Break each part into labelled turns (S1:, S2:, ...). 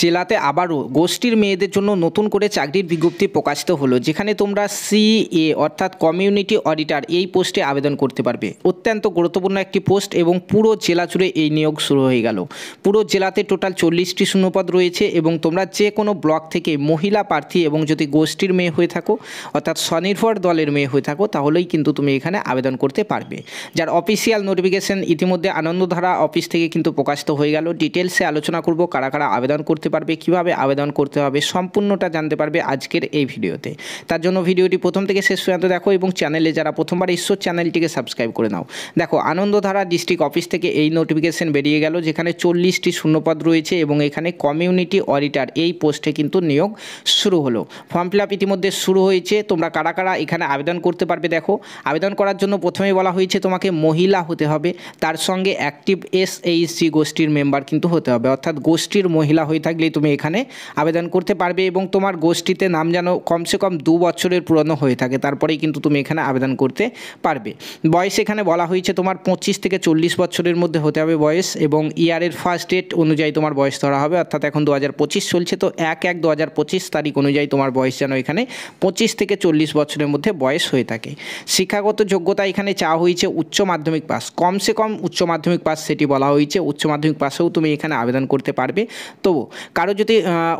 S1: জেলাতে আবারও গোষ্ঠীর মেয়েদের জন্য নতুন করে চাকরির বিজ্ঞপ্তি প্রকাশিত হলো, যেখানে তোমরা সিএ অর্থাৎ কমিউনিটি অডিটর এই পোস্টে আবেদন করতে পারবে। অত্যন্ত গুরুত্বপূর্ণ একটি পোস্ট এবং পুরো জেলা জুড়ে এই নিয়োগ শুরু হয়ে গেল। পুরো জেলাতে টোটাল 40টি শূন্যপদ রয়েছে এবং তোমরা যে কোনো ব্লক থেকে মহিলা প্রার্থী এবং যদি গোষ্ঠীর মেয়ে হয়ে থাকো অর্থাৎ স্বনির্ভর দলের মেয়ে হয়ে থাকো তাহলেই কিন্তু তুমি এখানে আবেদন করতে পারবে। যার অফিসিয়াল নোটিফিকেশন ইতিমধ্যে আনন্দধারা অফিস থেকে কিন্তু প্রকাশিত হয়ে গেল। ডিটেলসে আলোচনা করব কারা কারা আবেদন করতে পারবে, কিভাবে আবেদন করতে হবে, সম্পূর্ণটা জানতে পারবে আজকের এই ভিডিওতে। তার জন্য ভিডিওটি প্রথম থেকে শেষ পর্যন্ত দেখো এবং চ্যানেলে যারা প্রথমবার এসছো চ্যানেলটিকে সাবস্ক্রাইব করে নাও। দেখো, আনন্দধারা ডিস্ট্রিক্ট অফিস থেকে এই নোটিফিকেশন বেরিয়ে গেল, যেখানে 40টি শূন্যপদ রয়েছে এবং এখানে কমিউনিটি অডিটর এই পোস্টে কিন্তু নিয়োগ শুরু হলো। ফর্ম ফিল আপ ইতিমধ্যে শুরু হয়েছে। তোমরা কারা কারা এখানে আবেদন করতে পারবে দেখো। আবেদন করার জন্য প্রথমে বলা হয়েছে তোমাকে মহিলা হতে হবে, তার সঙ্গে অ্যাক্টিভ SHG গোষ্ঠীর মেম্বার কিন্তু হতে হবে, অর্থাৎ গোষ্ঠীর মহিলা হয়ে থাকলেই তুমি এখানে আবেদন করতে পারবে এবং তোমার গোষ্ঠীতে নাম যেন কমসে কম 2 বছরের পুরনো হয়ে থাকে, তারপরেই কিন্তু তুমি এখানে আবেদন করতে পারবে। বয়স এখানে বলা হয়েছে তোমার 25 থেকে 40 বছরের মধ্যে হতে হবে বয়স, এবং ইয়ারের ফার্স্ট ডেট অনুযায়ী তোমার বয়স ধরা হবে, অর্থাৎ এখন 2025 চলছে, তো 1/1/2025 তারিখ অনুযায়ী তোমার বয়স যেন এখানে 25 থেকে 40 বছরের মধ্যে বয়স হয়ে থাকে। শিক্ষাগত যোগ্যতা এখানে চাওয়া হয়েছে উচ্চ মাধ্যমিক পাস, কমসে কম উচ্চ মাধ্যমিক পাস সেটি বলা হয়েছে। উচ্চ মাধ্যমিক পাসেও তুমি এখানে আবেদন করতে পারবে। তবু কারো যদি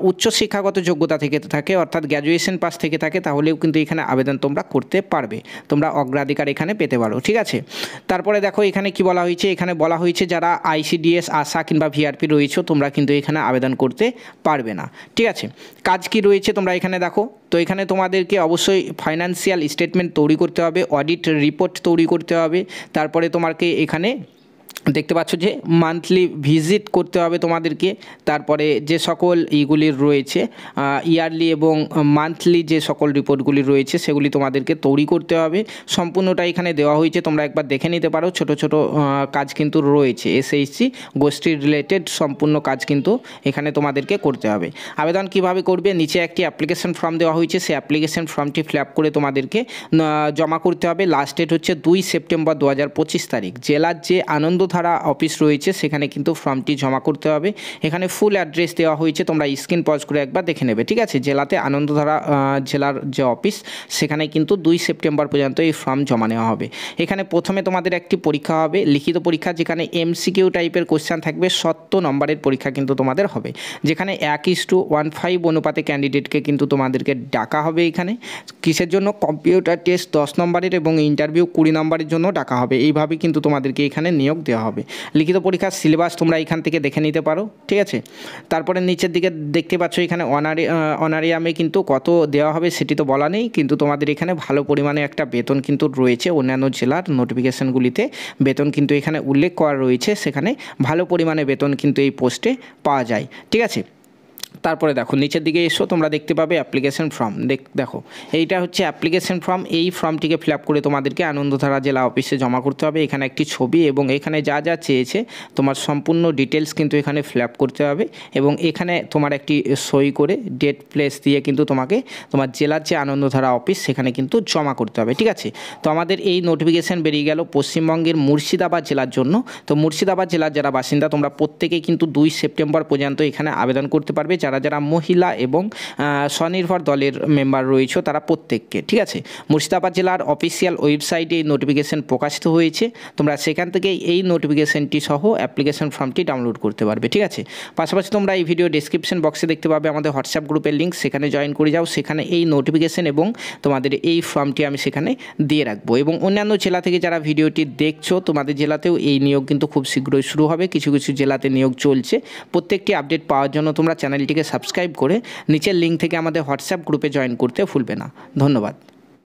S1: উচ্চ শিক্ষাগত যোগ্যতা থেকে থাকে অর্থাৎ গ্র্যাজুয়েশন পাস থেকে থাকে তাহলেও কিন্তু এখানে আবেদন তোমরা করতে পারবে, তোমরা অগ্রাধিকার এখানে পেতে পারো, ঠিক আছে। তারপরে দেখো এখানে কি বলা হয়েছে, এখানে বলা হয়েছে যারা ICDS আশা কিংবা VRP রয়েছে তোমরা কিন্তু এখানে আবেদন করতে পারবে না, ঠিক আছে। কাজ কি রয়েছে তোমরা এখানে দেখো। তো এখানে তোমাদেরকে অবশ্যই ফাইন্যান্সিয়াল স্টেটমেন্ট তৈরি করতে হবে, অডিট রিপোর্ট তৈরি করতে হবে, তারপরে তোমাকে এখানে দেখতে পাচ্ছ যে মান্থলি ভিজিট করতে হবে তোমাদেরকে, তারপরে যে সকল এইগুলির রয়েছে ইয়ারলি এবং মান্থলি যে সকল রিপোর্টগুলি রয়েছে সেগুলি তোমাদেরকে তৈরি করতে হবে। সম্পূর্ণটা এখানে দেওয়া হয়েছে, তোমরা একবার দেখে নিতে পারো। ছোট ছোট কাজ কিন্তু রয়েছে, SHG গোষ্ঠীর রিলেটেড সম্পূর্ণ কাজ কিন্তু এখানে তোমাদেরকে করতে হবে। আবেদন কিভাবে করবে, নিচে একটি অ্যাপ্লিকেশন ফর্ম দেওয়া হয়েছে, সেই অ্যাপ্লিকেশন ফর্মটি ফিল আপ করে তোমাদেরকে জমা করতে হবে। লাস্ট ডেট হচ্ছে 2 সেপ্টেম্বর 2025 তারিখ। জেলার যে আনন্দধারা অফিস রয়েছে সেখানে কিন্তু ফর্মটি জমা করতে হবে। এখানে ফুল অ্যাড্রেস দেওয়া হয়েছে, তোমরা স্ক্রিন পজ করে একবার দেখে নেবে, ঠিক আছে। জেলাতে আনন্দধারা জেলার যে অফিস সেখানে কিন্তু 2 সেপ্টেম্বর পর্যন্ত এই ফর্ম জমা নেওয়া হবে। এখানে প্রথমে তোমাদের একটি পরীক্ষা হবে, লিখিত পরীক্ষা, যেখানে MCQ টাইপের কোশ্চেন থাকবে। 70 নম্বরের পরীক্ষা কিন্তু তোমাদের হবে, যেখানে 1:15 অনুপাতে ক্যান্ডিডেটকে কিন্তু তোমাদেরকে ডাকা হবে। এখানে কিসের জন্য, কম্পিউটার টেস্ট 10 নম্বরের এবং ইন্টারভিউ 20 নম্বরের জন্য ডাকা হবে। এইভাবে কিন্তু তোমাদেরকে এখানে নিয়োগ দেওয়া হবে। লিখিত পরীক্ষার সিলেবাস তোমরা এখান থেকে দেখে নিতে পারো, ঠিক আছে। তারপরে নিচের দিকে দেখতে পাচ্ছ এখানে অনারিয়ামে কিন্তু কত দেওয়া হবে সেটি তো বলা নেই, কিন্তু তোমাদের এখানে ভালো পরিমাণে একটা বেতন কিন্তু রয়েছে। অন্যান্য জেলার নোটিফিকেশনগুলিতে বেতন কিন্তু এখানে উল্লেখ করা রয়েছে, সেখানে ভালো পরিমাণে বেতন কিন্তু এই পোস্টে পাওয়া যায়, ঠিক আছে। তারপরে দেখো নিচের দিকে এসো, তোমরা দেখতে পাবে অ্যাপ্লিকেশন ফর্ম। দেখো এইটা হচ্ছে অ্যাপ্লিকেশন ফর্ম। এই ফর্মটিকে ফিল আপ করে তোমাদেরকে আনন্দধারা জেলা অফিসে জমা করতে হবে। এখানে একটি ছবি এবং এখানে যা যা চেয়েছে তোমার সম্পূর্ণ ডিটেলস কিন্তু এখানে ফিল আপ করতে হবে এবং এখানে তোমার একটি সই করে ডেট প্লেস দিয়ে কিন্তু তোমাকে তোমার জেলার যে আনন্দধারা অফিস সেখানে কিন্তু জমা করতে হবে, ঠিক আছে। তো আমাদের এই নোটিফিকেশান বেরিয়ে গেল পশ্চিমবঙ্গের মুর্শিদাবাদ জেলার জন্য। তো মুর্শিদাবাদ জেলার যারা বাসিন্দা তোমরা প্রত্যেকেই কিন্তু 2 সেপ্টেম্বর পর্যন্ত এখানে আবেদন করতে পারবে, যারা যারা মহিলা এবং স্বনির্ভর দলের মেম্বার রয়েছে তারা প্রত্যেককে, ঠিক আছে। মুর্শিদাবাদ জেলার অফিসিয়াল ওয়েবসাইটে এই নোটিফিকেশন প্রকাশিত হয়েছে, তোমরা সেখান থেকে এই নোটিফিকেশনটি সহ অ্যাপ্লিকেশন ফর্মটি ডাউনলোড করতে পারবে, ঠিক আছে। পাশাপাশি তোমরা এই ভিডিও ডেসক্রিপশন বক্সে দেখতে পাবে আমাদের হোয়াটসঅ্যাপ গ্রুপের লিঙ্ক, সেখানে জয়েন করে যাও। সেখানে এই নোটিফিকেশন এবং তোমাদের এই ফর্মটি আমি সেখানে দিয়ে রাখবো। এবং অন্যান্য জেলা থেকে যারা ভিডিওটি দেখছো তোমাদের জেলাতেও এই নিয়োগ কিন্তু খুব শীঘ্রই শুরু হবে, কিছু কিছু জেলাতে নিয়োগ চলছে। প্রত্যেকটি আপডেট পাওয়ার জন্য তোমরা চ্যানেলটিকে সাবস্ক্রাইব করে নিচের লিঙ্ক থেকে আমাদের হোয়াটসঅ্যাপ গ্রুপে জয়েন করতে ভুলবে না। ধন্যবাদ।